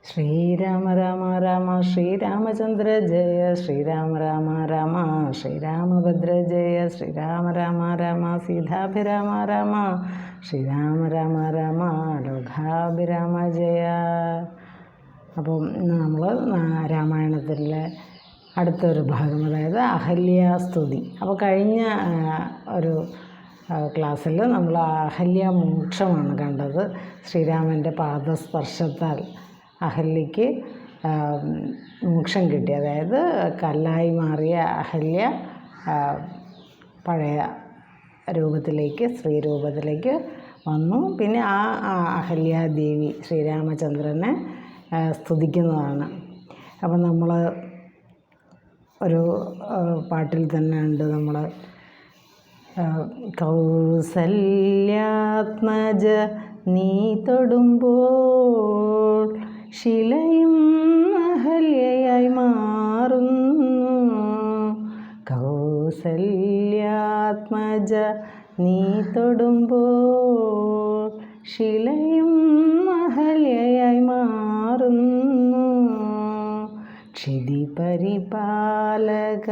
ശ്രീരാമ രാമ രാമ ശ്രീരാമചന്ദ്ര ജയ ശ്രീരാമ രാമ രാമ ശ്രീരാമഭദ്ര ജയ ശ്രീരാമ രാമ രാമ സീതാഭിരാമ രാമ ശ്രീരാമ രാമ രാമ ലോകാഭിരാമ ജയ. അപ്പം ഇന്ന് നമ്മൾ രാമായണത്തിലെ അടുത്തൊരു ഭാഗം, അതായത് അഹല്യാസ്തുതി. അപ്പോൾ കഴിഞ്ഞ ഒരു ക്ലാസ്സിൽ നമ്മൾ അഹല്യ മോക്ഷമാണ് കണ്ടത്. ശ്രീരാമൻ്റെ പാദസ്പർശത്താൽ അഹല്യയ്ക്ക് മോക്ഷം കിട്ടി. അതായത് കല്ലായി മാറിയ അഹല്യ പഴയ രൂപത്തിലേക്ക്, സ്ത്രീ രൂപത്തിലേക്ക് വന്നു. പിന്നെ ആ അഹല്യാദേവി ശ്രീരാമചന്ദ്രനെ സ്തുതിക്കുന്നതാണ്. അപ്പം നമ്മൾ ഒരു പാട്ടിൽ തന്നെ ഉണ്ട്, നമ്മൾ കൗസല്യാത്മജ നീ തൊടുമ്പോൾ ശിലയും അഹല്യയായി മാറുന്നു. കൗസല്യാത്മജ നീ തൊടുമ്പോൾ ശിലയും അഹല്യയായി മാറുന്നു. ക്ഷിതി പരിപാലക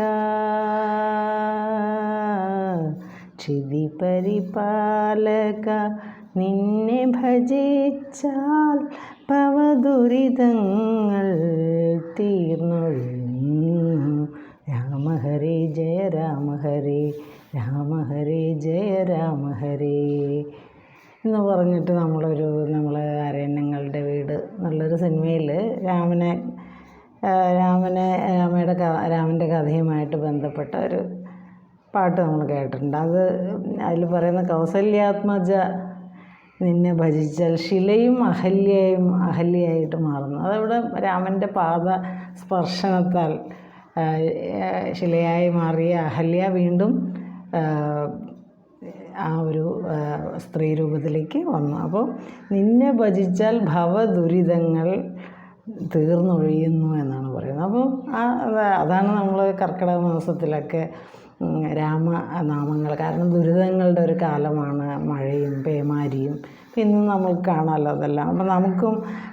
ക്ഷിതി പരിപാലക നിന്നെ ഭജിച്ചാൽ ഭവദുരിതങ്ങൾ തീർന്നൊഴിഞ്ഞു. രാമ ഹരേ ജയ രാമ ഹരേ, രാമ ഹരേ ജയ രാമ ഹരേ എന്ന് പറഞ്ഞിട്ട് നമ്മൾ അരണ്യങ്ങളുടെ വീട് എന്നുള്ളൊരു സിനിമയിൽ രാമൻ്റെ കഥയുമായിട്ട് ബന്ധപ്പെട്ട ഒരു പാട്ട് നമ്മൾ കേട്ടിട്ടുണ്ട്. അതിൽ പറയുന്ന കൗസല്യാത്മജ നിന്നെ ഭജിച്ചാൽ ശിലയും അഹല്യയായിട്ട് മാറുന്നു. അതവിടെ രാമൻ്റെ പാദ സ്പർശനത്താൽ ശിലയായി മാറിയ അഹല്യ വീണ്ടും ആ ഒരു സ്ത്രീ രൂപത്തിലേക്ക് വന്നു. അപ്പോൾ നിന്നെ ഭജിച്ചാൽ ഭവദുരിതങ്ങൾ തീർന്നൊഴിയുന്നു എന്നാണ് പറയുന്നത്. അപ്പോൾ അതാണ് നമ്മൾ കർക്കിടക മാസത്തിലൊക്കെ രാമനാമങ്ങൾ, കാരണം ദുരിതങ്ങളുടെ ഒരു കാലമാണ് മഴയും പേമാരിയും. ഇന്നും നമുക്ക് കാണാമല്ലോ അതെല്ലാം.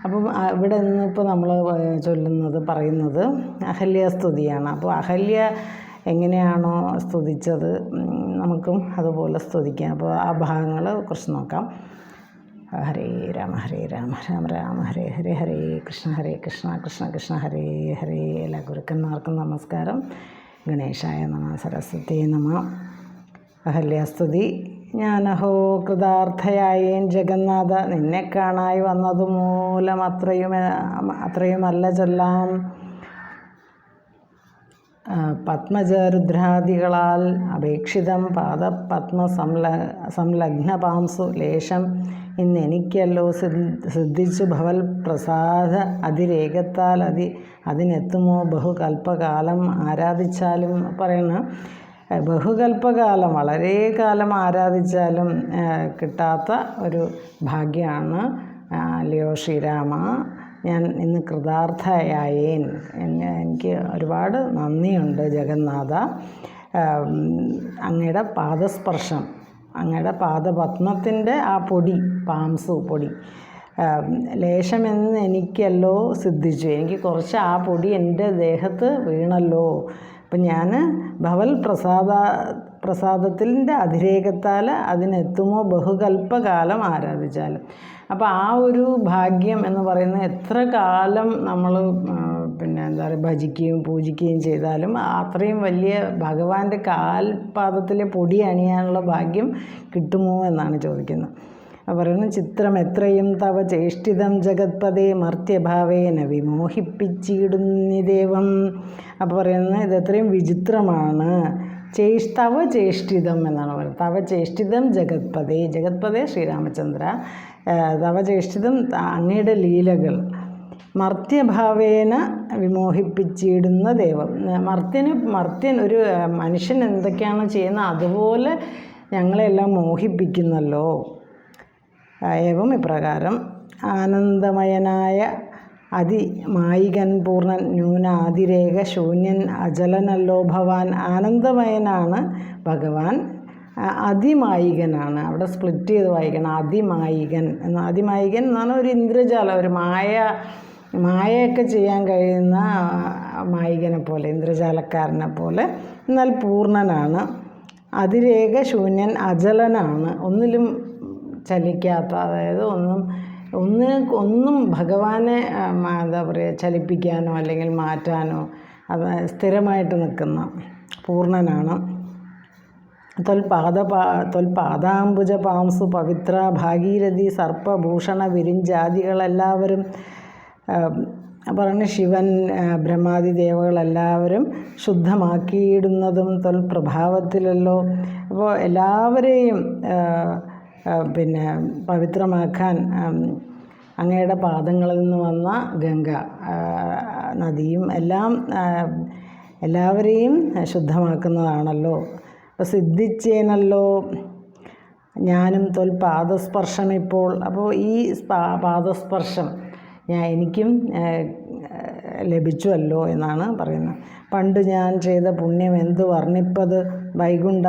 അപ്പം ഇവിടെ നിന്നിപ്പോൾ നമ്മൾ പറയുന്നത് അഹല്യാസ്തുതിയാണ്. അപ്പോൾ അഹല്യ എങ്ങനെയാണോ സ്തുതിച്ചത് നമുക്കും അതുപോലെ സ്തുതിക്കാം. അപ്പോൾ ആ ഭാഗങ്ങൾ കുറിച്ച് നോക്കാം. ഹരേ രാമ രാമ രാമ ഹരേ ഹരേ, ഹരേ കൃഷ്ണ കൃഷ്ണ കൃഷ്ണ ഹരേ ഹരേ. എല്ലാ ഗുരുക്കന്മാർക്കും നമസ്കാരം. ഗണേശായ നമ, സരസ്വതി നമ. അഹല്യാസ്തുതി. ഞാനഹോ കൃതാർത്ഥയായേൻ ജഗന്നാഥ, നിന്നെ കാണായി വന്നതുമൂലം അത്രയുമല്ല ചൊല്ലാം. പത്മജരുദ്രാദികളാൽ അപേക്ഷിതം പാദപത്മ സംലഗ്ന പാംസു ലേശം ഇന്നെനിക്കല്ലോ സിദ്ധിച്ചു ഭവൽ പ്രസാദ അതിരേകത്താൽ അതിനെത്തുമോ ബഹുകൽപ്പകാലം ആരാധിച്ചാലും. പറയുന്ന ബഹുകൽപ്പകാലം, വളരെ കാലം ആരാധിച്ചാലും കിട്ടാത്ത ഒരു ഭാഗ്യമാണ് അല്ലയോ ശ്രീരാമ. ഞാൻ ഇന്ന് കൃതാർത്ഥയായേൻ. എനിക്ക് ഒരുപാട് നന്ദിയുണ്ട് ജഗന്നാഥ. അങ്ങയുടെ പാദസ്പർശം, അങ്ങയുടെ പാദപത്മത്തിൻ്റെ ആ പൊടി, പാംസു പൊടി ലേശമെന്ന് എനിക്കല്ലോ സിദ്ധിച്ചു. എനിക്ക് കുറച്ച് ആ പൊടി എൻ്റെ ദേഹത്ത് വീണല്ലോ. അപ്പം ഞാൻ ഭവൽ പ്രസാദത്തിൻ്റെ അതിരേകത്താൽ അതിനെത്തുമോ ബഹുകൽപ്പകാലം ആരാധിച്ചാലും. അപ്പോൾ ആ ഒരു ഭാഗ്യം എന്ന് പറയുന്നത് എത്ര കാലം നമ്മൾ ഭജിക്കുകയും പൂജിക്കുകയും ചെയ്താലും അത്രയും വലിയ ഭഗവാന്റെ കാൽപാദത്തിലെ പൊടി അണിയാനുള്ള ഭാഗ്യം കിട്ടുമോ എന്നാണ് ചോദിക്കുന്നത്. പറയുന്നത് ചിത്രം എത്രയും തവ ചേഷ്ടിതം ജഗത്പദേ മർത്യഭാവേന വിമോഹിപ്പിച്ചിടുന്നിദേവം. അപ്പോൾ പറയുന്നത് ഇതെത്രയും വിചിത്രമാണ്. തവ ചേഷ്ടിതം എന്നാണ് പറയുന്നത്. തവ ചേഷ്ടിതം ജഗത്പദേ ശ്രീരാമചന്ദ്ര, തവ ചേഷ്ടിതം അങ്ങയുടെ ലീലകൾ മർത്യഭാവേന വിമോഹിപ്പിച്ചിടുന്ന ദൈവം. മർത്യൻ ഒരു മനുഷ്യൻ എന്തൊക്കെയാണ് ചെയ്യുന്നത് അതുപോലെ ഞങ്ങളെല്ലാം മോഹിപ്പിക്കുന്നല്ലോ. ഏവം ഇപ്രകാരം ആനന്ദമയനായ അതിമായികൻ പൂർണ്ണൻ ന്യൂനാതിരേക ശൂന്യൻ അചലനല്ലോ ഭവാൻ. ആനന്ദമയനാണ് ഭഗവാൻ, അതിമായികനാണ്. അവിടെ സ്പ്ലിറ്റ് ചെയ്ത് വായിക്കണം. അതിമായികൻ എന്ന്. അതിമായികൻ എന്ന് പറഞ്ഞാൽ ഒരു ഇന്ദ്രജാലം, ഒരു മായ മായയൊക്കെ ചെയ്യാൻ കഴിയുന്ന മായികനെ പോലെ, ഇന്ദ്രജാലക്കാരനെ പോലെ, എന്നാൽ പൂർണ്ണനാണ്. അതിരേക ശൂന്യൻ, അചലനാണ്, ഒന്നിലും ചലിക്കാത്ത, അതായത് ഒന്നും ഭഗവാനെ എന്താ പറയുക ചലിപ്പിക്കാനോ അല്ലെങ്കിൽ മാറ്റാനോ അത് സ്ഥിരമായിട്ട് നിൽക്കുന്ന പൂർണ്ണനാണ്. തൊൽപാദാംബുജ പാംസു പവിത്ര ഭാഗീരഥി സർപ്പഭൂഷണ വിരിഞ്ചാദികളെല്ലാവരും പറഞ്ഞ ശിവൻ ബ്രഹ്മാദി ദേവകളെല്ലാവരും ശുദ്ധമാക്കിയിടുന്നതും തൊൽപ്രഭാവത്തിലല്ലോ. അപ്പോൾ എല്ലാവരെയും പിന്നെ പവിത്രമാക്കാൻ അങ്ങയുടെ പാദങ്ങളിൽ നിന്ന് വന്ന ഗംഗ നദിയും എല്ലാം എല്ലാവരെയും ശുദ്ധമാക്കുന്നതാണല്ലോ. അപ്പോൾ സിദ്ധിച്ചേനല്ലോ ഞാനും പാദസ്പർശം ഇപ്പോൾ. അപ്പോൾ ഈ പാദസ്പർശം എനിക്കും ലഭിച്ചുവല്ലോ എന്നാണ് പറയുന്നത്. പണ്ട് ഞാൻ ചെയ്ത പുണ്യം എന്തു വർണ്ണിപ്പത് വൈകുണ്ഠ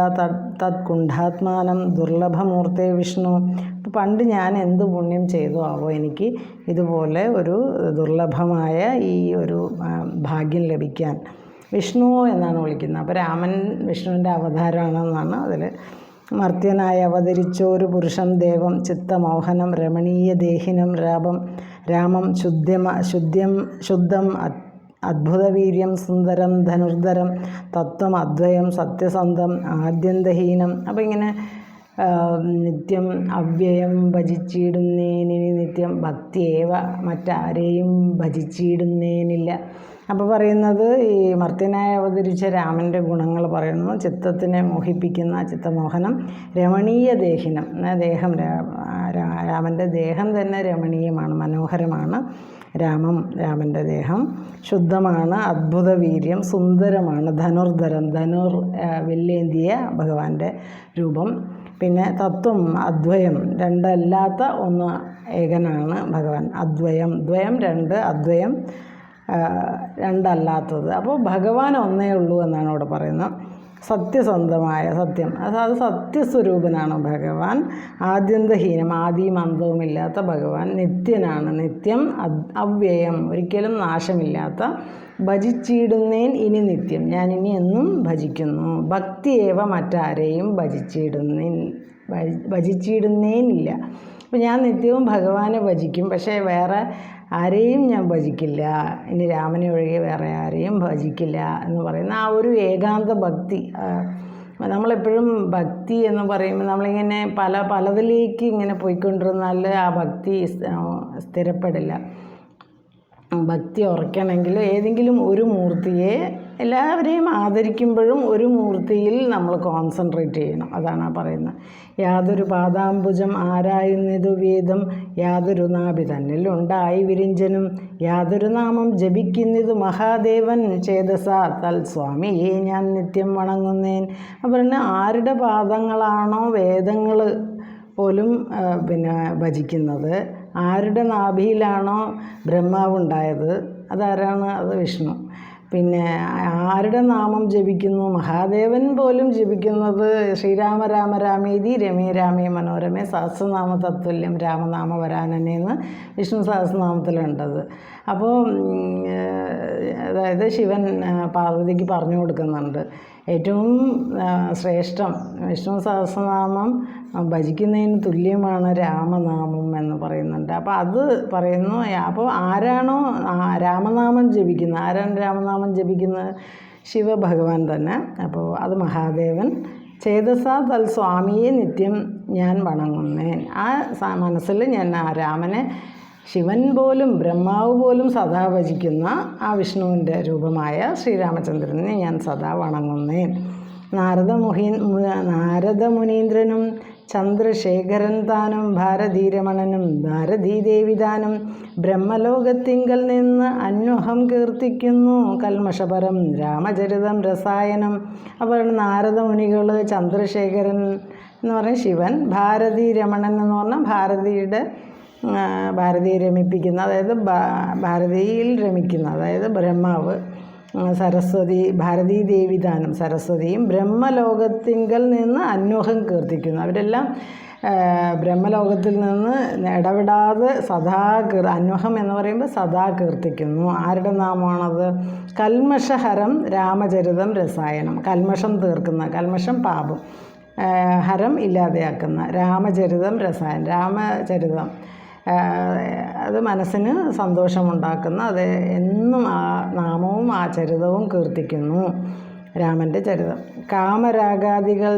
തത്കുണ്ഠാത്മാനം ദുർലഭമൂർത്തേ വിഷ്ണു. അപ്പോൾ പണ്ട് ഞാൻ എന്ത് പുണ്യം ചെയ്തു ആവോ എനിക്ക് ഇതുപോലെ ഒരു ദുർലഭമായ ഈ ഒരു ഭാഗ്യം ലഭിക്കാൻ. വിഷ്ണു എന്നാണ് വിളിക്കുന്നത്. അപ്പോൾ രാമൻ വിഷ്ണുവിൻ്റെ അവതാരമാണെന്നാണ് അതിൽ. മർത്യനായി അവതരിച്ചൊരു പുരുഷം ദേവം ചിത്തമോഹനം രമണീയ ദേഹിനം രാമം ശുദ്ധം അദ്ഭുതവീര്യം സുന്ദരം ധനുർധരം തത്വം അദ്വയം സത്യസന്ധം ആദ്യന്തഹീനം. അപ്പോൾ ഇങ്ങനെ നിത്യം അവ്യയം ഭജിച്ചിടുന്നേനിനി നിത്യം ഭക്തിയേവ മറ്റാരെയും ഭജിച്ചിടുന്നേനില്ല. അപ്പോൾ പറയുന്നത് ഈ മർത്യനായി അവതരിച്ച രാമൻ്റെ ഗുണങ്ങൾ പറയുന്നു. ചിത്തത്തിനെ മോഹിപ്പിക്കുന്ന ചിത്തമോഹനം, രമണീയ ദേഹിനം, ദേഹം രാമൻ്റെ ദേഹം തന്നെ രമണീയമാണ്, മനോഹരമാണ്. രാമൻ്റെ ദേഹം ശുദ്ധമാണ്, അദ്ഭുത വീര്യം, സുന്ദരമാണ്, ധനുർധരം വില്ലേന്തിയ ഭഗവാന്റെ രൂപം. പിന്നെ തത്വം അദ്വയം, രണ്ടല്ലാത്ത ഒന്ന് ഏകനാണ് ഭഗവാൻ. ദ്വയം രണ്ട്, അദ്വയം രണ്ടല്ലാത്തത്. അപ്പോൾ ഭഗവാൻ ഒന്നേ ഉള്ളൂ എന്നാണ് ഇവിടെ പറയുന്നത്. സത്യസന്ധമായ സത്യം, അത് സത്യസ്വരൂപനാണ് ഭഗവാൻ. ആദ്യന്തഹീനം, ആദിയും അന്തവുമില്ലാത്ത ഭഗവാൻ. നിത്യനാണ്, നിത്യം അവ്യയം, ഒരിക്കലും നാശമില്ലാത്ത. ഭജിച്ചിടുന്നേൻ ഇനി നിത്യം, ഞാനിനി എന്നും ഭജിക്കുന്നു. ഭക്തിയേവ മറ്റാരെയും ഭജിച്ചിടുന്നേനില്ല. അപ്പോൾ ഞാൻ നിത്യവും ഭഗവാനെ ഭജിക്കും, പക്ഷേ വേറെ ആരെയും ഞാൻ ഭജിക്കില്ല, ഇനി രാമനെ ഒഴികെ വേറെ ആരെയും ഭജിക്കില്ല എന്ന് പറയുന്ന ആ ഒരു ഏകാന്ത ഭക്തി. നമ്മളെപ്പോഴും ഭക്തി എന്ന് പറയുമ്പോൾ നമ്മളിങ്ങനെ പലതിലേക്ക് ഇങ്ങനെ പോയിക്കൊണ്ടിരുന്നാൽ ആ ഭക്തി സ്ഥിരപ്പെടില്ല. ഭക്തി ഉറയ്ക്കണമെങ്കിൽ ഏതെങ്കിലും ഒരു മൂർത്തിയെ, എല്ലാവരെയും ആദരിക്കുമ്പോഴും ഒരു മൂർത്തിയിൽ നമ്മൾ കോൺസെൻട്രേറ്റ് ചെയ്യണം. അതാണ് പറയുന്നത്. യാതൊരു പാദാംബുജം ആരായുന്നിതു വേദം, യാതൊരു നാഭി തന്നിലുണ്ടായി വിരിഞ്ചനും, യാതൊരു നാമം ജപിക്കുന്നിതു മഹാദേവൻ ചേതസ തൽ സ്വാമിയെ ഞാൻ നിത്യം വണങ്ങുന്നേൻ. അപ്പോൾ ആരുടെ പാദങ്ങളാണോ വേദങ്ങൾ പോലും ഭജിക്കുന്നത്, ആരുടെ നാഭിയിലാണോ ബ്രഹ്മാവുണ്ടായത്, അതാരാണ്? അത് വിഷ്ണു. പിന്നെ ആരുടെ നാമം ജപിക്കുന്നു, മഹാദേവൻ പോലും ജപിക്കുന്നത് ശ്രീരാമ രാമ രാമേതി രമേ രാമേ മനോരമേ സഹസ്രനാമ തത്തുല്യം രാമനാമ വരാനനെന്ന് വിഷ്ണു സഹസ്രനാമത്തിലുണ്ടത്. അപ്പോൾ അതായത് ശിവൻ പാർവതിക്ക് പറഞ്ഞു കൊടുക്കുന്നുണ്ട്, ഏറ്റവും ശ്രേഷ്ഠം വിഷ്ണു സഹസ്രനാമം ഭജിക്കുന്നതിന് തുല്യമാണ് രാമനാമം എന്ന് പറയുന്നുണ്ട്. അപ്പോൾ അത് പറയുന്നു. അപ്പോൾ ആരാണോ രാമനാമം ജപിക്കുന്നത്, ആരാണ് രാമനാമം ജപിക്കുന്നത്? ശിവഭഗവാൻ തന്നെ. അപ്പോൾ അത് മഹാദേവൻ. ചേതസ തൽ സ്വാമിയെ നിത്യം ഞാൻ വണങ്ങുന്നേൻ. ആ മനസ്സിൽ ഞാൻ ആ രാമനെ, ശിവൻ പോലും ബ്രഹ്മാവ് പോലും സദാ ഭജിക്കുന്ന ആ വിഷ്ണുവിൻ്റെ രൂപമായ ശ്രീരാമചന്ദ്രനെ ഞാൻ സദാ വണങ്ങുന്നേൻ. നാരദമുനീന്ദ്രനും ചന്ദ്രശേഖരൻ താനും ഭാരതീരമണനും ഭാരതീദേവിതാനും ബ്രഹ്മലോകത്തിങ്കൽ നിന്ന് അന്വഹം കീർത്തിക്കുന്നു കൽമഷപരം രാമചരിതം രസായനം. അപ്പോൾ നാരദമുനികൾ, ചന്ദ്രശേഖരൻ എന്ന് പറഞ്ഞ ശിവൻ, ഭാരതീരമണൻ എന്ന് പറഞ്ഞാൽ ഭാരതിയെ രമിപ്പിക്കുന്ന, അതായത് ഭാരതിയിൽ രമിക്കുന്ന, അതായത് ബ്രഹ്മാവ്. സരസ്വതി ഭാരതീദേവി താനും സരസ്വതിയും ബ്രഹ്മലോകത്തിങ്കൽ നിന്ന് അന്വഹം കീർത്തിക്കുന്നു. അവരെല്ലാം ബ്രഹ്മലോകത്തിൽ നിന്ന് ഇടവിടാതെ സദാ അന്വഹം എന്ന് പറയുമ്പോൾ സദാ കീർത്തിക്കുന്നു. ആരുടെ നാമമാണത്? കൽമഷഹരം രാമചരിതം രസായനം. കൽമഷം തീർക്കുന്ന, കൽമഷം പാപം, ഹരം ഇല്ലാതെയാക്കുന്ന രാമചരിതം രസായനം. രാമചരിതം അത് മനസ്സിന് സന്തോഷമുണ്ടാക്കുന്ന, അത് എന്നും ആ നാമവും ആ ചരിതവും കീർത്തിക്കുന്നു. രാമൻ്റെ ചരിതം. കാമരാഗാദികൾ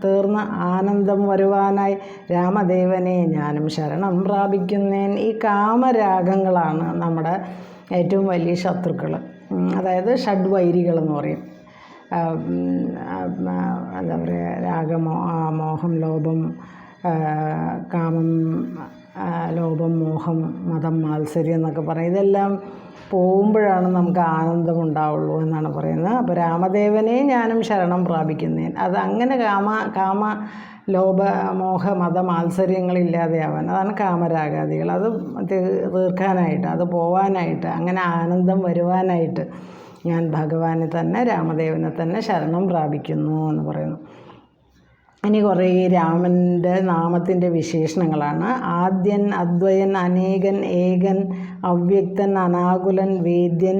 തീർന്ന ആനന്ദം വരുവാനായി രാമദേവനെ ഞാനും ശരണം പ്രാപിക്കുന്നേൻ. ഈ കാമരാഗങ്ങളാണ് നമ്മുടെ ഏറ്റവും വലിയ ശത്രുക്കൾ. അതായത് ഷഡ്വൈരികളെന്ന് പറയും. എന്താ പറയുക, മോഹം, ലോഭം, കാമം, ലോഭം, മോഹം, മതം, മാത്സര്യം എന്നൊക്കെ പറയും. ഇതെല്ലാം പോകുമ്പോഴാണ് നമുക്ക് ആനന്ദമുണ്ടാവുള്ളൂ എന്നാണ് പറയുന്നത്. അപ്പോൾ രാമദേവനെ ഞാനും ശരണം പ്രാപിക്കുന്നേൻ. അത് അങ്ങനെ കാമ ലോഭ, മോഹ, മത, മാത്സര്യങ്ങളില്ലാതെയാവാൻ, അതാണ് കാമരാഗാദികൾ. അത് തീർക്കാനായിട്ട്, അത് പോവാനായിട്ട്, അങ്ങനെ ആനന്ദം വരുവാനായിട്ട് ഞാൻ ഭഗവാനെ തന്നെ, രാമദേവനെ തന്നെ ശരണം പ്രാപിക്കുന്നു എന്ന് പറയുന്നു. ഇനി കുറേ രാമൻ്റെ നാമത്തിൻ്റെ വിശേഷണങ്ങളാണ്. ആദ്യൻ, അദ്വയൻ, അനേകൻ, ഏകൻ, അവ്യക്തൻ, അനാകുലൻ, വേദ്യൻ,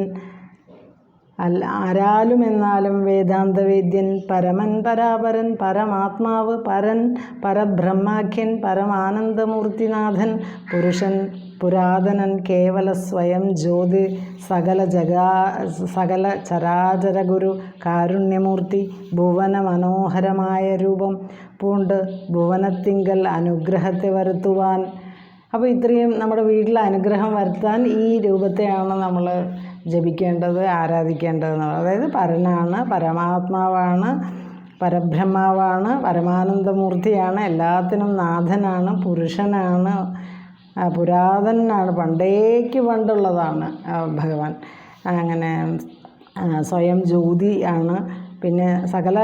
ആരാലും എന്നാലും, വേദാന്തവേദ്യൻ, പരമൻ, പരാപരൻ, പരമാത്മാവ്, പരൻ, പരബ്രഹ്മാഖ്യൻ, പരമാനന്ദമൂർത്തിനാഥൻ, പുരുഷൻ, പുരാതനൻ, കേവല സ്വയം ജ്യോതി, സകല ചരാചര ഗുരു, കാരുണ്യമൂർത്തി, ഭുവന മനോഹരമായ രൂപം പൂണ്ട് ഭുവനത്തിങ്കൽ അനുഗ്രഹത്തെ വരുത്തുവാൻ. അപ്പോൾ ഇത്രയും നമ്മുടെ വീട്ടിൽ അനുഗ്രഹം വരുത്താൻ ഈ രൂപത്തെയാണ് നമ്മൾ ജപിക്കേണ്ടത്, ആരാധിക്കേണ്ടതെന്ന് പറയുന്നത്. അതായത് പരനാണ്, പരമാത്മാവാണ്, പരബ്രഹ്മാവാണ്, പരമാനന്ദമൂർത്തിയാണ്, എല്ലാത്തിനും നാഥനാണ്, പുരുഷനാണ്, പുരാതനാണ്, പണ്ടുള്ളതാണ് ഭഗവാൻ. അങ്ങനെ സ്വയം ജ്യോതി ആണ്. പിന്നെ സകല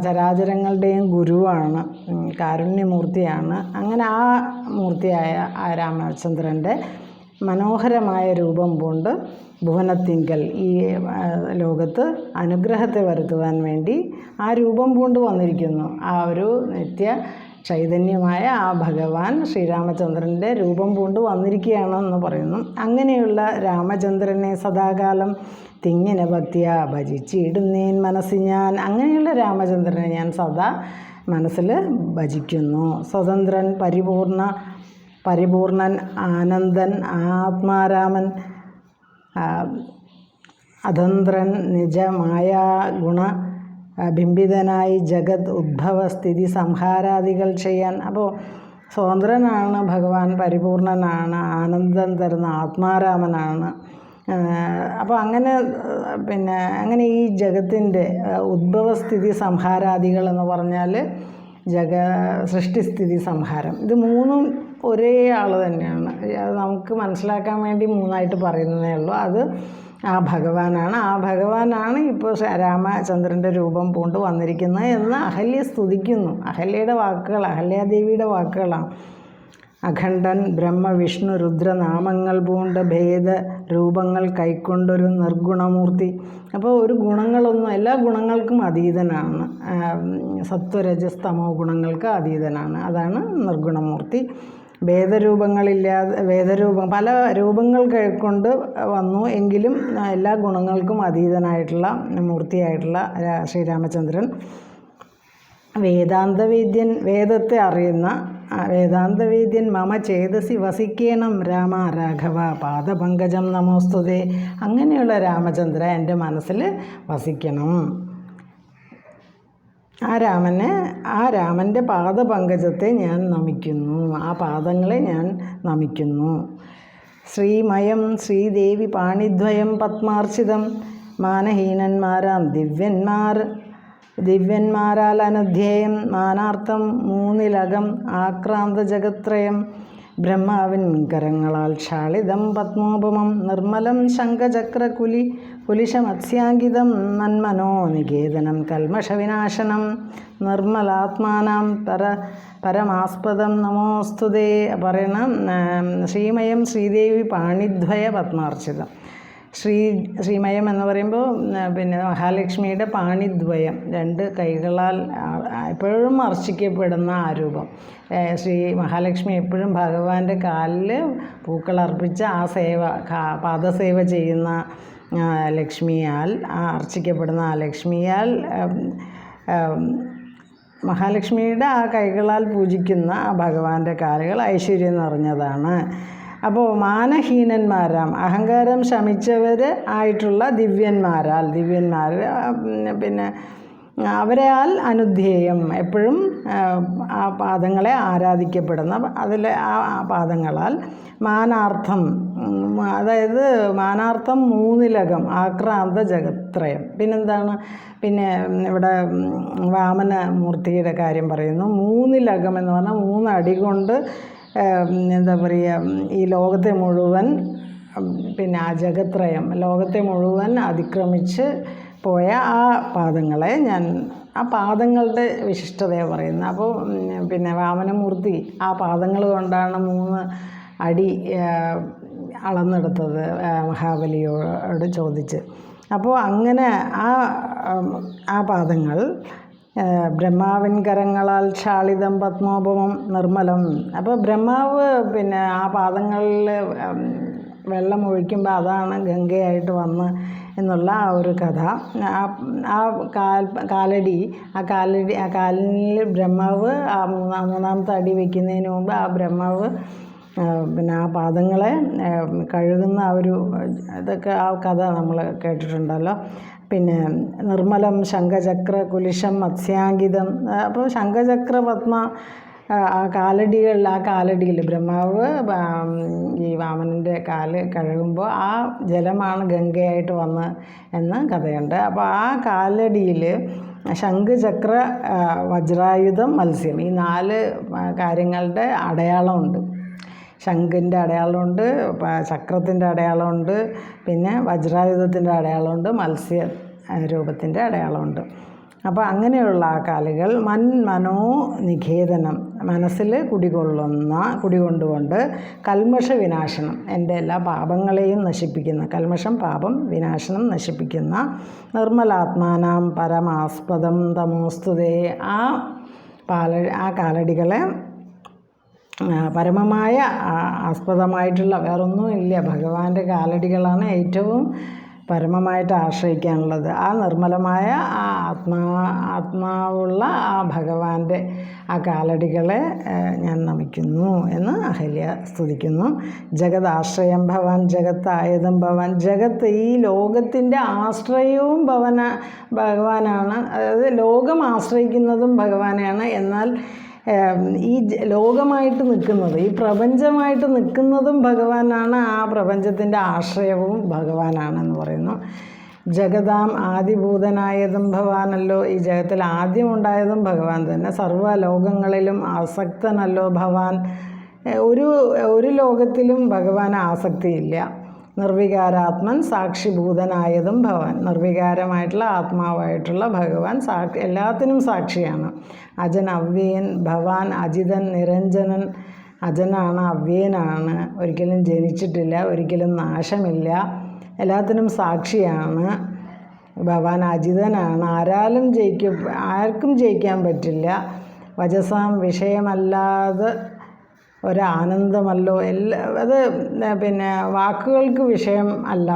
ചരാചരങ്ങളുടെയും ഗുരുവാണ്, കാരുണ്യമൂർത്തിയാണ്. അങ്ങനെ ആ മൂർത്തിയായ ആ രാമചന്ദ്രൻ്റെ മനോഹരമായ രൂപം കൊണ്ട് ഭുവനത്തിങ്കൽ, ഈ ലോകത്ത് അനുഗ്രഹത്തെ വരുത്തുവാൻ വേണ്ടി ആ രൂപം പൂണ്ട് വന്നിരിക്കുന്നു. ആ ഒരു നിത്യ ചൈതന്യമായ ആ ഭഗവാൻ ശ്രീരാമചന്ദ്രൻ്റെ രൂപം പൂണ്ട് വന്നിരിക്കുകയാണെന്ന് പറയുന്നു. അങ്ങനെയുള്ള രാമചന്ദ്രനെ സദാകാലം തിങ്ങിന ഭക്തിയ ഭജിച്ചിടുന്നേൻ മനസ്സിൽ ഞാൻ. അങ്ങനെയുള്ള രാമചന്ദ്രനെ ഞാൻ സദാ മനസ്സിൽ ഭജിക്കുന്നു. സ്വതന്ത്രൻ, പരിപൂർണൻ, ആനന്ദൻ, ആത്മാരാമൻ, അതന്ത്രൻ, നിജമായ ഗുണ ബിംബിതനായി ജഗത് ഉദ്ഭവ സ്ഥിതി സംഹാരാദികൾ ചെയ്യാൻ. അപ്പോൾ സ്വതന്ത്രനാണ് ഭഗവാൻ, പരിപൂർണനാണ്, ആനന്ദം തരുന്ന ആത്മാരാമനാണ്. അപ്പോൾ അങ്ങനെ ഈ ജഗത്തിൻ്റെ ഉദ്ഭവസ്ഥിതി സംഹാരാദികൾ എന്ന് പറഞ്ഞാൽ സൃഷ്ടിസ്ഥിതി സംഹാരം, ഇത് മൂന്നും ഒരേ ആൾ തന്നെയാണ്. അത് നമുക്ക് മനസ്സിലാക്കാൻ വേണ്ടി മൂന്നായിട്ട് പറയുന്നതേ ഉള്ളൂ. അത് ആ ഭഗവാനാണ് ഇപ്പോൾ രാമചന്ദ്രൻ്റെ രൂപം പൂണ്ട് വന്നിരിക്കുന്നത് എന്ന് അഹല്യ സ്തുതിക്കുന്നു. അഹല്യയുടെ വാക്കുകൾ, അഹല്യാദേവിയുടെ വാക്കുകളാണ്. അഖണ്ഡൻ, ബ്രഹ്മ, വിഷ്ണു, രുദ്രനാമങ്ങൾ പൂണ്ട് ഭേദ രൂപങ്ങൾ കൈക്കൊണ്ടൊരു നിർഗുണമൂർത്തി. അപ്പോൾ ഒരു ഗുണങ്ങളൊന്നും, എല്ലാ ഗുണങ്ങൾക്കും അതീതനാണ്. സത്വരജസ്തമോ ഗുണങ്ങൾക്ക് അതീതനാണ്. അതാണ് നിർഗുണമൂർത്തി. പല രൂപങ്ങൾ കൈക്കൊണ്ട് വന്നു എങ്കിലും എല്ലാ ഗുണങ്ങൾക്കും അതീതനായിട്ടുള്ള മൂർത്തിയായിട്ടുള്ള ശ്രീരാമചന്ദ്രൻ. വേദാന്തവേദ്യൻ, വേദത്തെ അറിയുന്ന വേദാന്തവേദ്യൻ, മമ ചേതസി വസിക്കേണം രാമ രാഘവ പാദപങ്കജം നമോസ്തുതേ. അങ്ങനെയുള്ള രാമചന്ദ്ര എൻ്റെ മനസ്സിൽ വസിക്കണം. ആ രാമൻ്റെ പാദപങ്കജത്തെ ഞാൻ നമിക്കുന്നു, ആ പാദങ്ങളെ ഞാൻ നമിക്കുന്നു. ശ്രീമയം ശ്രീദേവി പാണിദ്വയം പത്മാർച്ചിതം, മാനഹീനന്മാരാം ദിവ്യന്മാരാൽ അനുധ്യേയം, മാനാർത്ഥം മൂന്നിലകം ആക്രാന്ത ജഗത്രയം, ബ്രഹ്മാവിൻ കരങ്ങളാൽ ക്ഷാളിതം പത്മോപമം, നിർമ്മലം കുലിശമത്സ്യാങ്കിതം, നന്മനോ നികേതനം കൽമഷവിനാശനം, നിർമ്മലാത്മാനാം പരമാസ്പദം നമോസ്തുതേ. പറയണം ശ്രീമയം ശ്രീദേവി പാണിദ്വയ പത്മാർച്ചിതം. ശ്രീമയം എന്ന് പറയുമ്പോൾ പിന്നെ മഹാലക്ഷ്മിയുടെ പാണിദ്വയം, 2 കൈകളാൽ എപ്പോഴും അർച്ചിക്കപ്പെടുന്ന ആ രൂപം. ശ്രീ മഹാലക്ഷ്മി എപ്പോഴും ഭഗവാന്റെ കാലിൽ പൂക്കളർപ്പിച്ച് ആ പാദസേവ ചെയ്യുന്ന ലക്ഷ്മിയാൽ, അർച്ചിക്കപ്പെടുന്ന ആ ലക്ഷ്മിയാൽ, മഹാലക്ഷ്മിയുടെ ആ കൈകളാൽ പൂജിക്കുന്ന ആ ഭഗവാന്റെ കാലുകൾ ഐശ്വര്യം നിറഞ്ഞതാണ്. അപ്പോൾ മാനഹീനന്മാരാം, അഹങ്കാരം ശമിച്ചവർ ആയിട്ടുള്ള ദിവ്യന്മാർ പിന്നെ അവരാൽ അനുധ്യേയം, എപ്പോഴും ആ പാദങ്ങളെ ആരാധിക്കപ്പെടുന്ന, അതിലെ ആ പാദങ്ങളാൽ മാനാർത്ഥം, അതായത് മാനാർത്ഥം 3 ലകം ആക്രാന്ത ജഗത്രയം. പിന്നെന്താണ്, പിന്നെ ഇവിടെ വാമന മൂർത്തിയുടെ കാര്യം പറയുന്നു. 3 ലകം എന്ന് പറഞ്ഞാൽ 3 അടി കൊണ്ട് എന്താ പറയുക, ഈ ലോകത്തെ മുഴുവൻ, പിന്നെ ആ ജഗത്രയം, ലോകത്തെ മുഴുവൻ അതിക്രമിച്ച് പോയ ആ പാദങ്ങളെ ആ പാദങ്ങളുടെ വിശിഷ്ടതയെ പറയുന്നത്. അപ്പോൾ പിന്നെ വാമനമൂർത്തി ആ പാദങ്ങൾ കൊണ്ടാണ് 3 അടി അളന്നെടുത്തത് മഹാബലിയോട് ചോദിച്ച്. അപ്പോൾ അങ്ങനെ ആ പാദങ്ങൾ ബ്രഹ്മാവിൻ കരങ്ങളാൽ ക്ഷാളിതം പത്മോപമം നിർമ്മലം. അപ്പോൾ ബ്രഹ്മാവ് പിന്നെ ആ പാദങ്ങളിൽ വെള്ളം ഒഴിക്കുമ്പോൾ അതാണ് ഗംഗയായിട്ട് വന്ന് എന്നുള്ള ആ ഒരു കഥ. ആ കാലിൽ ബ്രഹ്മാവ് ആ മൂന്നാമത്തെ അടി വയ്ക്കുന്നതിന് മുമ്പ് ആ ബ്രഹ്മാവ് പിന്നെ ആ പാദങ്ങളെ കഴുകുന്ന ഇതൊക്കെ ആ കഥ നമ്മൾ കേട്ടിട്ടുണ്ടല്ലോ. പിന്നെ നിർമ്മലം ശംഖചക്ര കുലിശം മത്സ്യാങ്കിതം. അപ്പോൾ ശംഖചക്ര പത്മ ആ കാലടിയിൽ ബ്രഹ്മാവ് ഈ വാമനൻ്റെ കാല് കഴുകുമ്പോൾ ആ ജലമാണ് ഗംഗയായിട്ട് വന്ന് എന്ന് കഥയുണ്ട്. അപ്പോൾ ആ കാലടിയിൽ ശംഖചക്ര വജ്രായുധം മത്സ്യം, ഈ 4 കാര്യങ്ങളുടെ അടയാളമുണ്ട്. ശംഖിൻ്റെ അടയാളമുണ്ട്, ചക്രത്തിൻ്റെ അടയാളമുണ്ട്, പിന്നെ വജ്രായുധത്തിൻ്റെ അടയാളമുണ്ട്, മത്സ്യ രൂപത്തിൻ്റെ അടയാളമുണ്ട്. അപ്പോൾ അങ്ങനെയുള്ള ആ കാലുകൾ മനോ നിഖേദനം, മനസ്സിൽ കുടികൊണ്ടുകൊണ്ട് കൽമഷ വിനാശനം, എൻ്റെ എല്ലാ പാപങ്ങളെയും നശിപ്പിക്കുന്ന, കൽമഷം പാപം, വിനാശനം നശിപ്പിക്കുന്ന നിർമ്മലാത്മാനാം പരമാസ്പദം തമോസ്തുതേ. ആ കാലടികളെ പരമമായ ആസ്പദമായിട്ടുള്ള വേറൊന്നുമില്ല, ഭഗവാന്റെ കാലടികളാണ് ഏറ്റവും പരമമായിട്ട് ആശ്രയിക്കാനുള്ളത്. ആ നിർമ്മലമായ ആ ആത്മാവുള്ള ആ ഭഗവാന്റെ ആ കാലടികളെ ഞാൻ നമിക്കുന്നു എന്ന് അഹല്യ സ്തുതിക്കുന്നു. ജഗദാശ്രയം ഭവാൻ ജഗത്തായതും ഭവാൻ. ജഗത്ത്, ഈ ലോകത്തിൻ്റെ ആശ്രയവും ഭഗവാനാണ്. അതായത് ലോകം ആശ്രയിക്കുന്നതും ഭഗവാനെയാണ്. എന്നാൽ ഈ ലോകമായിട്ട് നിൽക്കുന്നത്, ഈ പ്രപഞ്ചമായിട്ട് നിൽക്കുന്നതും ഭഗവാനാണ്. ആ പ്രപഞ്ചത്തിൻ്റെ ആശ്രയവും ഭഗവാനാണെന്ന് പറയുന്നു. ജഗതാം ആദിഭൂതനായതും ഭഗവാനല്ലോ. ഈ ജഗത്തിൽ ആദ്യം ഉണ്ടായതും ഭഗവാൻ തന്നെ. സർവ്വലോകങ്ങളിലും ആസക്തനല്ലോ ഭഗവാൻ. ഒരു ലോകത്തിലും ഭഗവാന് ആസക്തിയില്ല. നിർവികാരാത്മൻ സാക്ഷിഭൂതനായതും ഭഗവാൻ. നിർവികാരമായിട്ടുള്ള ആത്മാവായിട്ടുള്ള ഭഗവാൻ എല്ലാത്തിനും സാക്ഷിയാണ്. അജൻ അവ്യയൻ ഭഗവാൻ. അജിതൻ നിരഞ്ജനൻ. അജനാണ്, അവ്യയനാണ്, ഒരിക്കലും ജനിച്ചിട്ടില്ല, ഒരിക്കലും നാശമില്ല, എല്ലാത്തിനും സാക്ഷിയാണ് ഭഗവാൻ. അജിതനാണ്, ആർക്കും ജയിക്കാൻ പറ്റില്ല. വചസാം വിഷയമല്ലാതെ ഒരാനന്ദമല്ലോ. അത് പിന്നെ വാക്കുകൾക്ക് വിഷയം അല്ല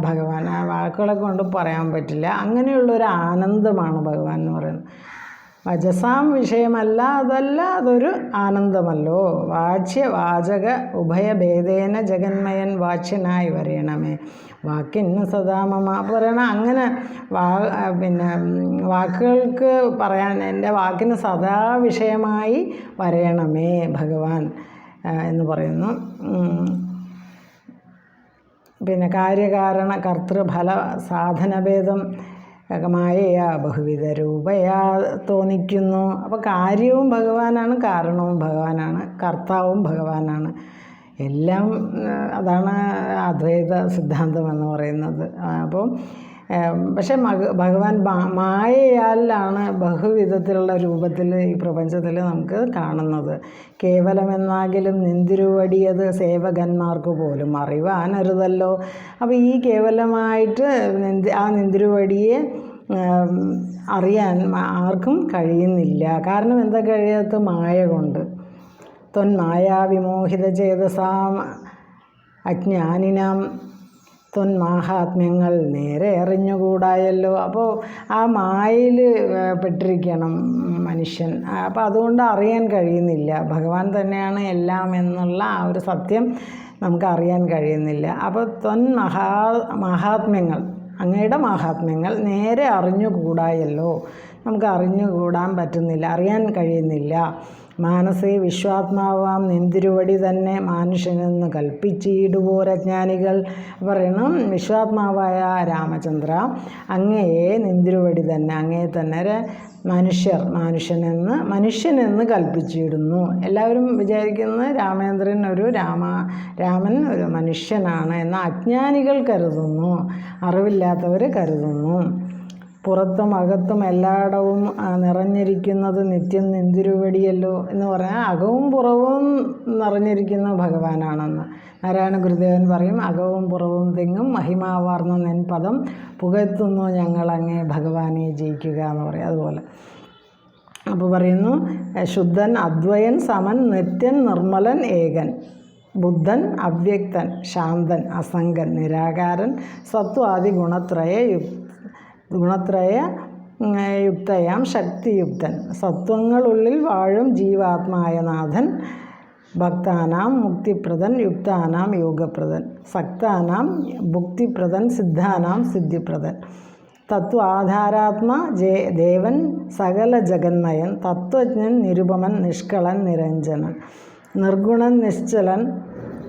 ഭഗവാൻ, ആ വാക്കുകളെ കൊണ്ട് പറയാൻ പറ്റില്ല. അങ്ങനെയുള്ളൊരു ആനന്ദമാണ് ഭഗവാൻ എന്ന് പറയുന്നത്. വചസാം വിഷയമല്ല, അതൊരു ആനന്ദമല്ലോ. വാചക ഉഭയഭേദേന ജഗന്മയൻ വാച്യനായി വരയണമേ. വാക്കിന് സദാമമ പറയണം. അങ്ങനെ പിന്നെ വാക്കുകൾക്ക് പറയാൻ, എൻ്റെ വാക്കിന് സദാ വിഷയമായി വരയണമേ ഭഗവാൻ എന്ന് പറയുന്നു. പിന്നെ കാര്യകാരണ കർത്തൃഫല സാധനഭേദം മായ ബഹുവിധ രൂപയാ തോന്നിക്കുന്നു. അപ്പോൾ കാര്യവും ഭഗവാനാണ്, കാരണവും ഭഗവാനാണ്, കർത്താവും ഭഗവാനാണ്. എല്ലാം അതാണ് അദ്വൈത സിദ്ധാന്തം എന്ന് പറയുന്നത്. അപ്പോൾ പക്ഷേ ഭഗവാൻ മായയാലാണ് ബഹുവിധത്തിലുള്ള രൂപത്തിൽ ഈ പ്രപഞ്ചത്തിൽ നമുക്ക് കാണുന്നത്. കേവലമെന്നാകിലും നിന്തിരുവടിയത് സേവകന്മാർക്ക് പോലും അറിവാനരുതല്ലോ. അപ്പോൾ ഈ കേവലമായിട്ട് ആ നിന്തിരുവടിയെ അറിയാൻ ആർക്കും കഴിയുന്നില്ല. കാരണം എന്താ കഴിയാത്ത? മായ കൊണ്ട്. ത്വന്മായാവിമോഹിത ചേതസാം അജ്ഞാനിനാം ത്വന്മാഹാത്മ്യങ്ങൾ നേരെ അറിഞ്ഞുകൂടായല്ലോ. അപ്പോൾ ആ മായയിൽ പെട്ടിരിക്കണം മനുഷ്യൻ. അപ്പോൾ അതുകൊണ്ട് അറിയാൻ കഴിയുന്നില്ല. ഭഗവാൻ തന്നെയാണ് എല്ലാം എന്നുള്ള ആ ഒരു സത്യം നമുക്ക് അറിയാൻ കഴിയുന്നില്ല. അപ്പോൾ മഹാത്മ്യങ്ങൾ, അങ്ങയുടെ മഹാത്മ്യങ്ങൾ നേരെ അറിഞ്ഞുകൂടായല്ലോ. നമുക്ക് അറിഞ്ഞുകൂടാൻ പറ്റുന്നില്ല, അറിയാൻ കഴിയുന്നില്ല. മാനസേ വിശ്വാത്മാവാം നിന്തിരുവടി തന്നെ മനുഷ്യനെന്ന് കൽപ്പിച്ചിടുവോരജ്ഞാനികൾ. പറയണം, വിശ്വാത്മാവായ രാമചന്ദ്ര, അങ്ങയെ നിന്തിരുവടി തന്നെ, അങ്ങയെ തന്നെ മനുഷ്യനെന്ന് കൽപ്പിച്ചിടുന്നു. എല്ലാവരും വിചാരിക്കുന്നത് രാമൻ ഒരു മനുഷ്യനാണ് എന്ന് അജ്ഞാനികൾ കരുതുന്നു, അറിവില്ലാത്തവർ കരുതുന്നു. പുറത്തും അകത്തും എല്ലായിടവും നിറഞ്ഞിരിക്കുന്നത് നിത്യം നിന്തിരുവടിയല്ലോ എന്ന് പറഞ്ഞാൽ അകവും പുറവും നിറഞ്ഞിരിക്കുന്ന ഭഗവാനാണെന്ന് നാരായണ ഗുരുദേവൻ പറയും. അകവും പുറവും തെങ്ങും മഹിമാവാർന്ന നിൻ പദം പുകഴ്ത്തുന്നു ഞങ്ങളങ്ങേ ഭഗവാനെ ജയിക്കുക എന്ന് പറയും. അതുപോലെ അപ്പോൾ പറയുന്നു, ശുദ്ധൻ അദ്വയൻ സമൻ നിത്യൻ നിർമ്മലൻ ഏകൻ ബുദ്ധൻ അവ്യക്തൻ ശാന്തൻ അസംഗൻ നിരാകാരൻ സത്വാദി യുക്തയാം ശക്തിയുക്തൻ സത്വങ്ങളുള്ളിൽ വാഴും ജീവാത്മായ നാഥൻ ഭക്താനാം മുക്തിപ്രദൻ യുക്താനാം യോഗപ്രദൻ സക്താനാം ഭുക്തിപ്രദൻ സിദ്ധാനാം സിദ്ധിപ്രദൻ തത്വാധാരാത്മ ദേവൻ സകല ജഗന്മയൻ തത്വജ്ഞൻ നിരുപമൻ നിഷ്കളൻ നിരഞ്ജനൻ നിർഗുണൻ നിശ്ചലൻ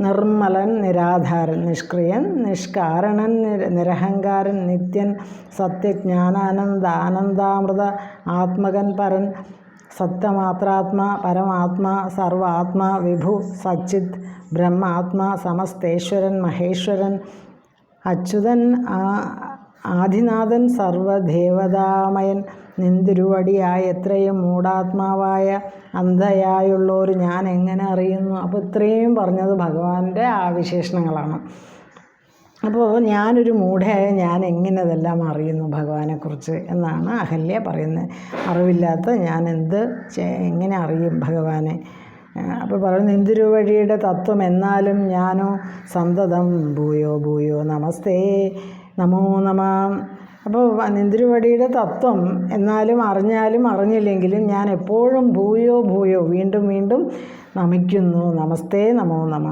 നിർമ്മലൻ നിരാധാരൻ നിഷ്ക്രിയൻ നിഷ്കാരണൻ നിരഹങ്കാരൻ നിത്യൻ സത്യജ്ഞാനാനന്ദാനന്ദാമൃത ആത്മകൻ പരൻ സത്യമാത്രാത്മാ പരമാത്മാ സർവാത്മാ വിഭു സച്ചിത് ബ്രഹ്മാത്മാ സമസ്തേശ്വരൻ മഹേശ്വരൻ അച്യുതൻ ആദിനാഥൻ സർവദേവതാമയൻ നിന്തിരുവടിയായ എത്രയും മൂഢാത്മാവായ അന്ധയായുള്ളൊരു ഞാൻ എങ്ങനെ അറിയുന്നു. അപ്പോൾ ഇത്രയും പറഞ്ഞത് ഭഗവാന്റെ ആ വിശേഷണങ്ങളാണ്. അപ്പോൾ ഞാനൊരു മൂഢയായ ഞാൻ എങ്ങനെ ഇതെല്ലാം അറിയുന്നു ഭഗവാനെക്കുറിച്ച് എന്നാണ് അഹല്യ പറയുന്നത്. അറിവില്ലാത്ത ഞാൻ എങ്ങനെ അറിയും ഭഗവാനെ? അപ്പോൾ പറയുന്നത്, നിന്തിരുവഴിയുടെ തത്വം എന്നാലും ഞാനോ സന്തതം ഭൂയോ ഭൂയോ നമസ്തേ നമോ നമ. അപ്പോൾ നിന്തിരുവടിയുടെ തത്വം എന്നാലും അറിഞ്ഞാലും അറിഞ്ഞില്ലെങ്കിലും ഞാൻ എപ്പോഴും ഭൂയോ ഭൂയോ വീണ്ടും വീണ്ടും നമിക്കുന്നു. നമസ്തേ നമോ നമ.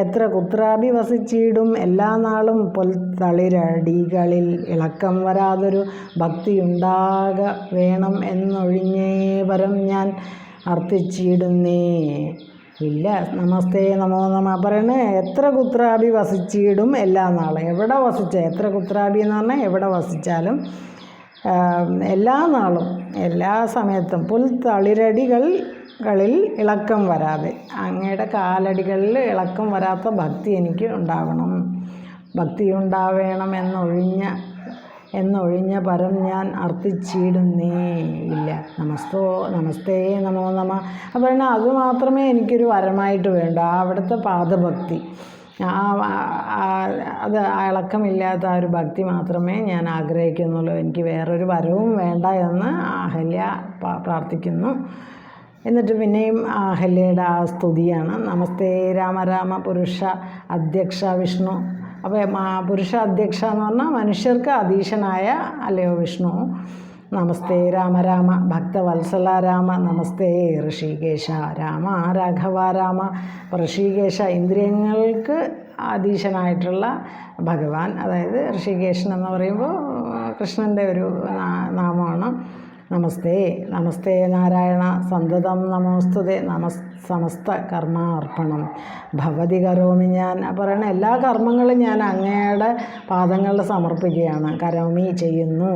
എത്ര കുത്രാഭി വസിച്ചിടും എല്ലാ നാളും പൊൽത്തളിരടികളിൽ ഇളക്കം വരാതൊരു ഭക്തിയുണ്ടാക വേണം എന്നൊഴിഞ്ഞേ പരം ഞാൻ അർത്ഥിച്ചിടുന്നേ ഇല്ല. നമസ്തേ നമോ നമ പറയണേ. എത്ര കുത്രാഭി വസിച്ചിടും എല്ലാ നാളും, എവിടെ എത്ര കുത്രാഭി എന്ന് പറഞ്ഞാൽ എവിടെ വസിച്ചാലും എല്ലാ നാളും എല്ലാ സമയത്തും പുൽത്തളിരടികളിൽ ഇളക്കം വരാതെ, അങ്ങയുടെ കാലടികളിൽ ഇളക്കം വരാത്ത ഭക്തി എനിക്ക് ഉണ്ടാവണം. ഭക്തി ഉണ്ടാവേണം എന്നൊഴിഞ്ഞ പരം ഞാൻ അർത്ഥിച്ചിടുന്നേ ഇല്ല. നമസ്തേ നമോ നമ. അപ്പോൾ അത് മാത്രമേ എനിക്കൊരു വരമായിട്ട് വേണ്ടൂ, അവിടുത്തെ പാദഭക്തി. അത് ഇളക്കമില്ലാത്ത ആ ഒരു ഭക്തി മാത്രമേ ഞാൻ ആഗ്രഹിക്കുന്നുള്ളൂ. എനിക്ക് വേറൊരു വരവും വേണ്ട എന്ന് അഹല്യ പ്രാർത്ഥിക്കുന്നു. എന്നിട്ട് പിന്നെയും അഹല്യയുടെ ആ സ്തുതിയാണ്. നമസ്തേ രാമ രാമ പുരുഷ അധ്യക്ഷ വിഷ്ണു. അപ്പോൾ പുരുഷ അധ്യക്ഷ എന്ന് പറഞ്ഞാൽ മനുഷ്യർക്ക് അധീശനായ അല്ലയോ വിഷ്ണു. നമസ്തേ രാമ രാമ ഭക്തവത്സല രാമ. നമസ്തേ ഋഷികേശ രാമ രാഘവ രാമ. ഋഷികേശ ഇന്ദ്രിയങ്ങൾക്ക് അധീശനായിട്ടുള്ള ഭഗവാൻ, അതായത് ഋഷികേശൻ എന്ന് പറയുമ്പോൾ കൃഷ്ണൻ്റെ ഒരു നാമമാണ്. നമസ്തേ നാരായണ സന്തതം നമോസ്തുതേ സമസ്ത കർമാർപ്പണം ഭവതി കരോമി. ഞാൻ പറയണ എല്ലാ കർമ്മങ്ങളും ഞാൻ അങ്ങയുടെ പാദങ്ങളിൽ സമർപ്പിക്കുകയാണ്. കരോമി ചെയ്യുന്നു.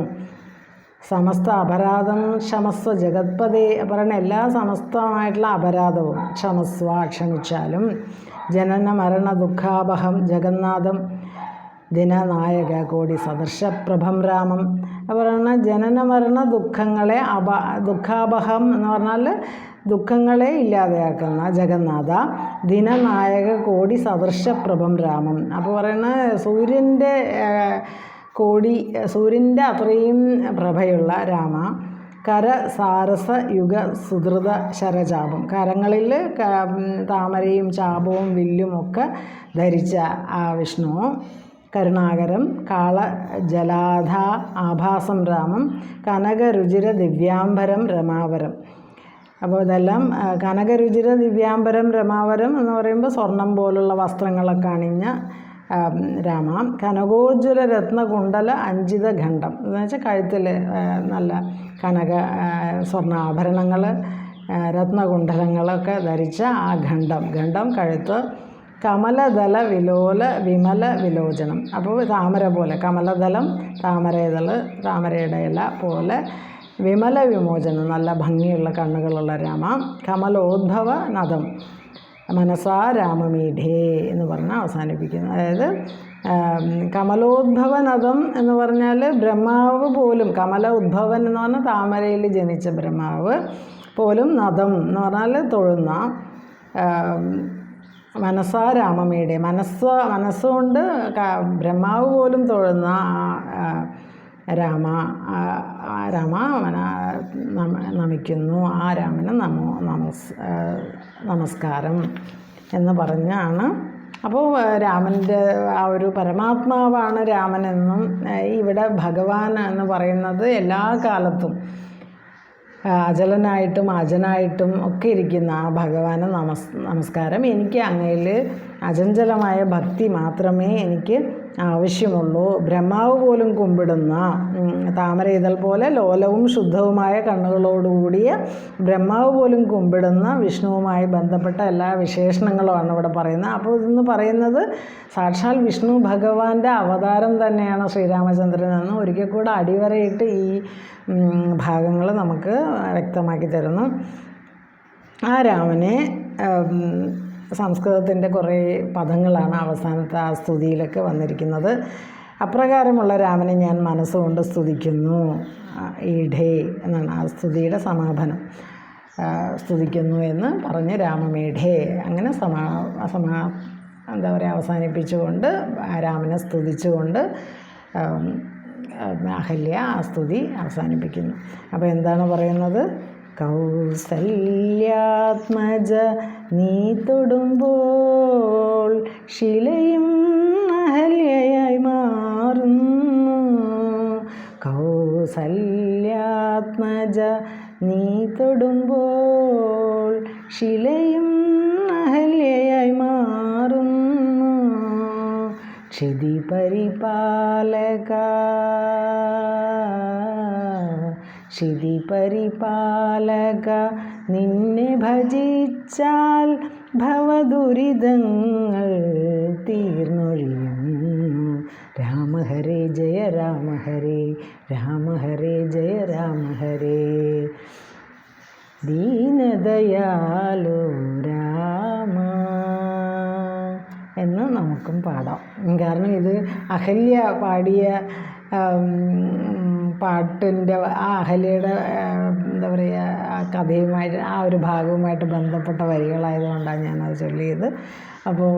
സമസ്ത അപരാധം ക്ഷമസ്വ ജഗത്പതേ. പറയണ എല്ലാ സമസ്തമായിട്ടുള്ള അപരാധവും ക്ഷമസ്വ ക്ഷമിച്ചാലും. ജനന മരണ ദുഃഖാപഹം ജഗന്നാഥം ദിനനായക കോടി സദൃശപ്രഭം രാമം. പറയുന്ന ജനന മരണ ദുഃഖങ്ങളെ ദുഃഖാപഹം എന്ന് പറഞ്ഞാൽ ദുഃഖങ്ങളെ ഇല്ലാതെയാക്കുന്ന ജഗന്നാഥ, ദിനനായക കോടി സദൃശപ്രഭം രാമം. അപ്പോൾ പറയുന്ന സൂര്യൻ്റെ അത്രയും പ്രഭയുള്ള രാമ, കര സാരസ യുഗ സുധൃത ശരചാപം, കരങ്ങളിൽ താമരയും ചാപവും വില്ലും ഒക്കെ ധരിച്ച ആ വിഷ്ണു, കരുണാകരം കാള ജലാധ ആഭാസം രാമം, കനകരുചിര ദിവ്യാംബരം രമാവരം. അപ്പോൾ ഇതെല്ലാം കനകരുചിര ദിവ്യാംബരം രമാവരം എന്ന് പറയുമ്പോൾ സ്വർണം പോലുള്ള വസ്ത്രങ്ങളൊക്കെ അണിഞ്ഞ രാമ, കനകോജ്വല രത്നകുണ്ടല അഞ്ചിത ഖണ്ഡം എന്ന് വെച്ചാൽ കഴുത്തിൽ നല്ല സ്വർണ്ണാഭരണങ്ങൾ രത്നകുണ്ഡലങ്ങളൊക്കെ ധരിച്ച ആ ഖണ്ഡം കഴുത്ത്, കമലദല വിലോല വിമല വിലോചനം. അപ്പോൾ താമര പോലെ കമലദലം, താമരയുടെ ഇല പോലെ, വിമല വിമോചനം നല്ല ഭംഗിയുള്ള കണ്ണുകളുള്ള രാമ, കമലോദ്ഭവ നദം മനസാ രാമമീഢേ എന്ന് പറഞ്ഞാൽ അവസാനിപ്പിക്കുന്നു. അതായത് കമലോദ്ഭവനദം എന്ന് പറഞ്ഞാൽ ബ്രഹ്മാവ് പോലും, കമല ഉദ്ഭവൻ എന്ന് പറഞ്ഞാൽ താമരയിൽ ജനിച്ച ബ്രഹ്മാവ് പോലും, നദം എന്ന് പറഞ്ഞാൽ തൊഴുന്ന, മനസാ രാമമീഢേ മനസ്സുകൊണ്ട് ബ്രഹ്മാവ് പോലും തൊഴുന്ന രാമ നമിക്കുന്നു, ആ രാമന് നമസ്കാരം എന്ന് പറഞ്ഞാണ്. അപ്പോൾ രാമൻ്റെ ആ ഒരു പരമാത്മാവാണ് രാമനെന്നും ഇവിടെ ഭഗവാൻ എന്ന് പറയുന്നത് എല്ലാ കാലത്തും അചലനായിട്ടും അജനായിട്ടും ഒക്കെ ഇരിക്കുന്ന ആ ഭഗവാന് നമസ്കാരം. എനിക്ക് അങ്ങയിൽ അചഞ്ചലമായ ഭക്തി മാത്രമേ എനിക്ക് ആവശ്യമുള്ളൂ. ബ്രഹ്മാവ് പോലും കുമ്പിടുന്ന താമര ഇതൾ പോലെ ലോലവും ശുദ്ധവുമായ കണ്ണുകളോടുകൂടിയ ബ്രഹ്മാവ് പോലും കുമ്പിടുന്ന വിഷ്ണുവുമായി ബന്ധപ്പെട്ട എല്ലാ വിശേഷണങ്ങളുമാണ് ഇവിടെ പറയുന്നത്. അപ്പോൾ ഇതെന്ന് പറയുന്നത് സാക്ഷാൽ വിഷ്ണു ഭഗവാന്റെ അവതാരം തന്നെയാണ് ശ്രീരാമചന്ദ്രൻ എന്ന് ഒരിക്കൽ കൂടെ അടിവരയിട്ട് ഈ ഭാഗങ്ങൾ നമുക്ക് വ്യക്തമാക്കി തരുന്നു. ആ രാമനെ സംസ്കൃതത്തിൻ്റെ കുറേ പദങ്ങളാണ് അവസാനത്തെ ആ സ്തുതിയിലൊക്കെ വന്നിരിക്കുന്നത്. അപ്രകാരമുള്ള രാമനെ ഞാൻ മനസ്സുകൊണ്ട് സ്തുതിക്കുന്നു, ഈഢേ എന്നാണ് ആ സ്തുതിയുടെ സമാപനം. സ്തുതിക്കുന്നു എന്ന് പറഞ്ഞ് രാമമീഢേ അങ്ങനെ അവസാനിപ്പിച്ചുകൊണ്ട് രാമനെ സ്തുതിച്ചുകൊണ്ട് അഹല്യ ആ സ്തുതി അവസാനിപ്പിക്കുന്നു. അപ്പോൾ എന്താണ് പറയുന്നത്? കൗസല്യാത്മജ നീ തൊടുമ്പോൾ ശിലയും അഹല്യയായി മാറുന്നു. കൗസല്യാത്മജ നീ തൊടുമ്പോൾ ശിലയും അഹല്യയായി മാറുന്നു. ക്ഷിതി പരിപാലക നിന്നെ ഭജിച്ചാൽ ഭവദുരിതങ്ങൾ തീർന്നൊഴിയുന്നു. രാമ ഹരേ ജയ രാമ ഹരേ, രാമ ഹരേ ജയ രാമ ഹരേ. ദീനദയാലോ രാമ എന്ന് നമുക്കും പാടാം. കാരണം ഇത് അഹല്യ പാടിയ പാട്ടിൻ്റെ ആ അഹല്യയുടെ എന്താ പറയുക ആ കഥയുമായിട്ട് ആ ഒരു ഭാഗവുമായിട്ട് ബന്ധപ്പെട്ട വരികളായതുകൊണ്ടാണ് ഞാനത് ചൊല്ലിയത്. അപ്പോൾ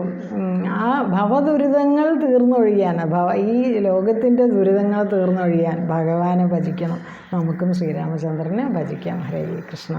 ആ ഭവദുരിതങ്ങൾ തീർന്നൊഴിയാൻ ഈ ലോകത്തിൻ്റെ ദുരിതങ്ങൾ തീർന്നൊഴിയാൻ ഭഗവാനെ ഭജിക്കണം. നമുക്കും ശ്രീരാമചന്ദ്രനെ ഭജിക്കാം. ഹരേ കൃഷ്ണ.